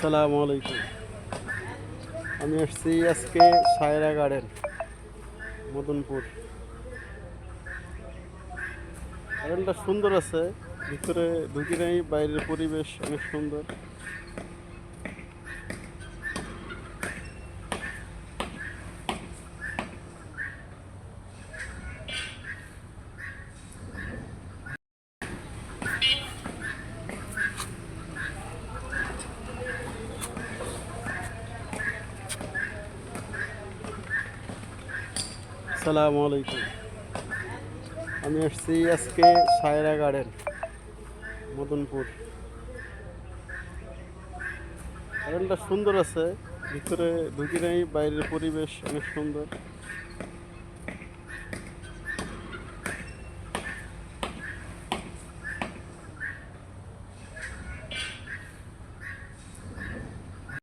আসসালামু আলাইকুম। আমি আসছি আজকে সায়রা গার্ডেন, মদনপুর। গার্ডেনটা সুন্দর আছে, ভিতরে ঢুকি নাই, বাইরের পরিবেশ অনেক সুন্দর। আসসালামু আলাইকুম। আমি আসছি আজকে সায়রা গার্ডেন, মদনপুর। গার্ডেনটা সুন্দর আছে, ভিতরে ঢুকি নাই, বাইরের পরিবেশ অনেক সুন্দর।